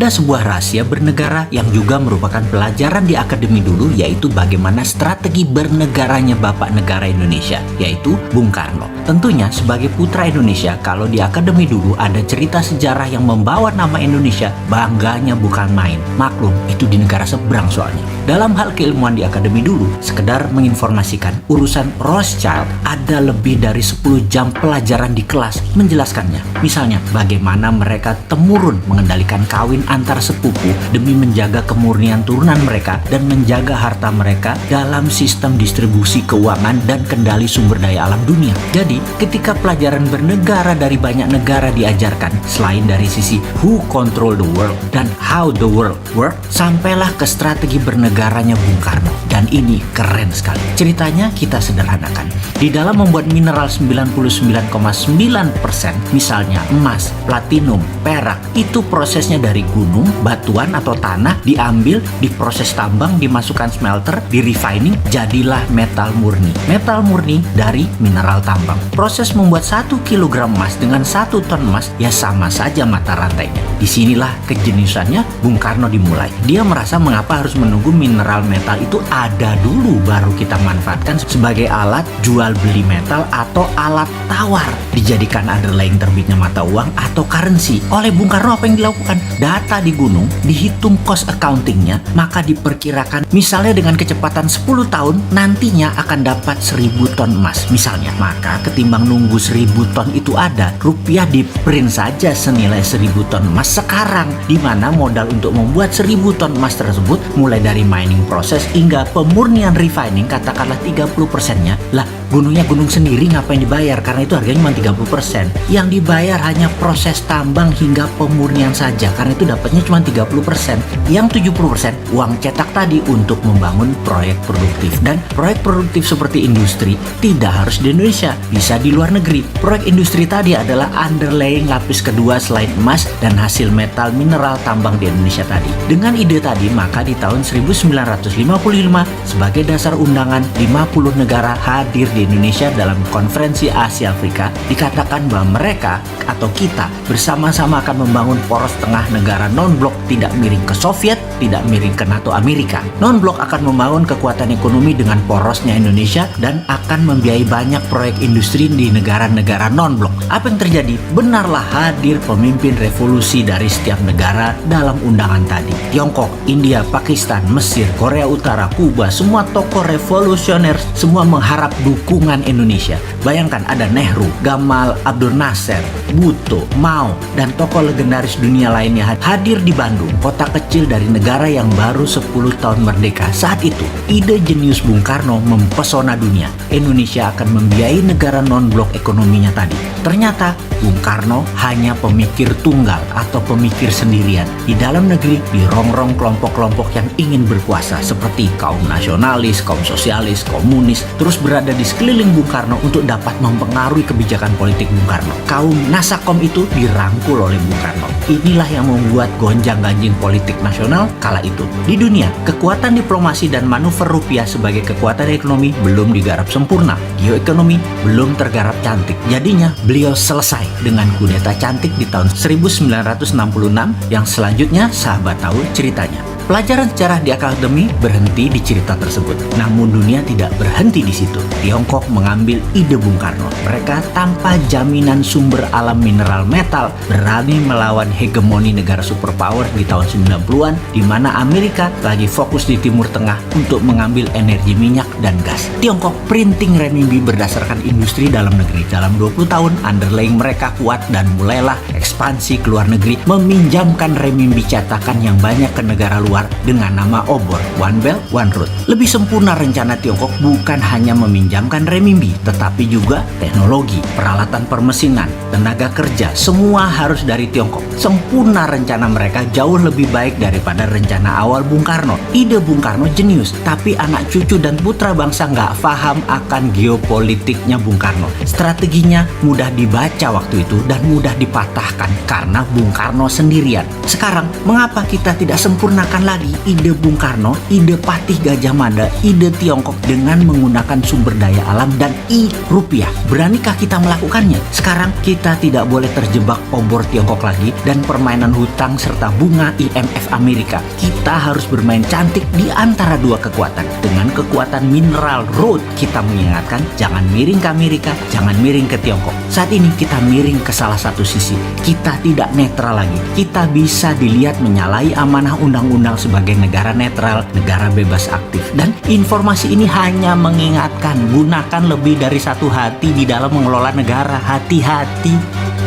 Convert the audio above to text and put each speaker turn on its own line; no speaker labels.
Ada sebuah rahasia bernegara yang juga merupakan pelajaran di akademi dulu, yaitu bagaimana strategi bernegaranya Bapak Negara Indonesia, yaitu Bung Karno. Tentunya sebagai putra Indonesia, kalau di akademi dulu ada cerita sejarah yang membawa nama Indonesia, bangganya bukan main. Maklum, itu di negara seberang soalnya. Dalam hal keilmuan di akademi dulu, sekedar menginformasikan, urusan Rothschild ada lebih dari 10 jam pelajaran di kelas menjelaskannya. Misalnya, bagaimana mereka temurun mengendalikan kawin antar sepupu demi menjaga kemurnian turunan mereka dan menjaga harta mereka dalam sistem distribusi keuangan dan kendali sumber daya alam dunia. Jadi, ketika pelajaran bernegara dari banyak negara diajarkan, selain dari sisi who control the world dan how the world work, sampailah ke strategi bernegaranya Bung Karno. Dan ini keren sekali. Ceritanya kita sederhanakan. Di dalam membuat mineral 99,9%, misalnya emas, platinum, perak, itu prosesnya dari gunung, batuan atau tanah, diambil, diproses tambang, dimasukkan smelter, di refining, jadilah metal murni. Metal murni dari mineral tambang. Proses membuat 1 kg emas dengan 1 ton emas ya sama saja mata rantainya. Disinilah kejeniusannya Bung Karno dimulai. Dia merasa mengapa harus menunggu mineral metal itu ada dulu baru kita manfaatkan sebagai alat jual beli metal atau alat tawar, dijadikan underlying terbitnya mata uang atau currency. Oleh Bung Karno apa yang dilakukan? Data di gunung, dihitung cost accountingnya, maka diperkirakan misalnya dengan kecepatan 10 tahun nantinya akan dapat 1000 ton emas misalnya. Maka ketimbang nunggu 1000 ton itu ada, rupiah di print saja senilai 1000 ton emas sekarang, di mana modal untuk membuat 1000 ton emas tersebut mulai dari mining proses hingga pemurnian refining katakanlah 30%-nya. Lah, gunungnya gunung sendiri ngapain dibayar? Karena itu harganya cuma 30%. Yang dibayar hanya proses tambang hingga pemurnian saja, karena itu dapatnya cuma 30%. Yang 70% uang cetak tadi untuk membangun proyek produktif. Dan proyek produktif seperti industri tidak harus di Indonesia, bisa di luar negeri. Proyek industri tadi adalah underlying lapis kedua selain emas dan hasil metal mineral tambang di Indonesia tadi. Dengan ide tadi, maka di tahun 1955 sebagai dasar undangan 50 negara hadir di Indonesia dalam konferensi Asia Afrika, dikatakan bahwa mereka atau kita bersama-sama akan membangun poros tengah negara non-blok, tidak miring ke Soviet, tidak miring ke NATO Amerika. Non-blok akan membangun kekuatan ekonomi dengan porosnya Indonesia dan akan membiayai banyak proyek industri di negara-negara non-blok. Apa yang terjadi? Benarlah hadir pemimpin revolusi dari setiap negara dalam undangan tadi. Tiongkok, India, Pakistan, Mesir, Korea Utara, Kuba, semua tokoh revolusioner semua mengharap dukungan Indonesia. Bayangkan ada Nehru, Gamal Abdul Nasser, Bhutto, Mao, dan tokoh legendaris dunia lainnya hadir di Bandung, kota kecil dari negara yang baru 10 tahun merdeka. Saat itu, ide jenius Bung Karno mempesona dunia. Indonesia akan membiayai negara non-blok ekonominya tadi. Ternyata, Bung Karno hanya pemikir tunggal atau pemikir sendirian. Di dalam negeri, dirongrong kelompok-kelompok yang ingin berkuasa seperti kaum nasionalis, kaum sosialis, komunis, terus berada di sekeliling Bung Karno untuk dapat mempengaruhi kebijakan politik Bung Karno. Kaum Nasakom itu dirangkul oleh Bung Karno. Inilah yang membuat gonjang-ganjing politik nasional kala itu. Di dunia, kekuatan diplomasi dan manuver rupiah sebagai kekuatan ekonomi belum digarap sempurna. Geoekonomi belum tergarap cantik. Jadinya, beliau selesai dengan kudeta cantik di tahun 1966 yang selanjutnya sahabat tahu ceritanya. Pelajaran sejarah di akademi berhenti di cerita tersebut. Namun dunia tidak berhenti di situ. Tiongkok mengambil ide Bung Karno. Mereka tanpa jaminan sumber alam mineral metal berani melawan hegemoni negara superpower di tahun 90-an, di mana Amerika lagi fokus di Timur Tengah untuk mengambil energi minyak dan gas. Tiongkok printing renminbi berdasarkan industri dalam negeri. Dalam 20 tahun underlying mereka kuat dan mulailah ekspansi ke luar negeri, meminjamkan renminbi cetakan yang banyak ke negara luar dengan nama obor, One Belt, One Road. Lebih sempurna rencana Tiongkok bukan hanya meminjamkan renminbi, tetapi juga teknologi, peralatan permesinan, tenaga kerja, semua harus dari Tiongkok. Sempurna rencana mereka jauh lebih baik daripada rencana awal Bung Karno. Ide Bung Karno jenius, tapi anak cucu dan putra bangsa nggak paham akan geopolitiknya Bung Karno. Strateginya mudah dibaca waktu itu dan mudah dipatahkan terpecahkan karena Bung Karno sendirian. Sekarang, mengapa kita tidak sempurnakan lagi ide Bung Karno, ide Patih Gajah Mada, ide Tiongkok dengan menggunakan sumber daya alam dan rupiah? Beranikah kita melakukannya? Sekarang kita tidak boleh terjebak obor Tiongkok lagi dan permainan hutang serta bunga IMF Amerika. Kita harus bermain cantik di antara dua kekuatan. Dengan kekuatan mineral root, kita mengingatkan jangan miring ke Amerika, jangan miring ke Tiongkok. Saat ini kita miring ke salah satu sisi. Kita tidak netral lagi. Kita bisa dilihat menyalahi amanah undang-undang sebagai negara netral, negara bebas aktif. Dan informasi ini hanya mengingatkan, gunakan lebih dari satu hati di dalam mengelola negara. Hati-hati.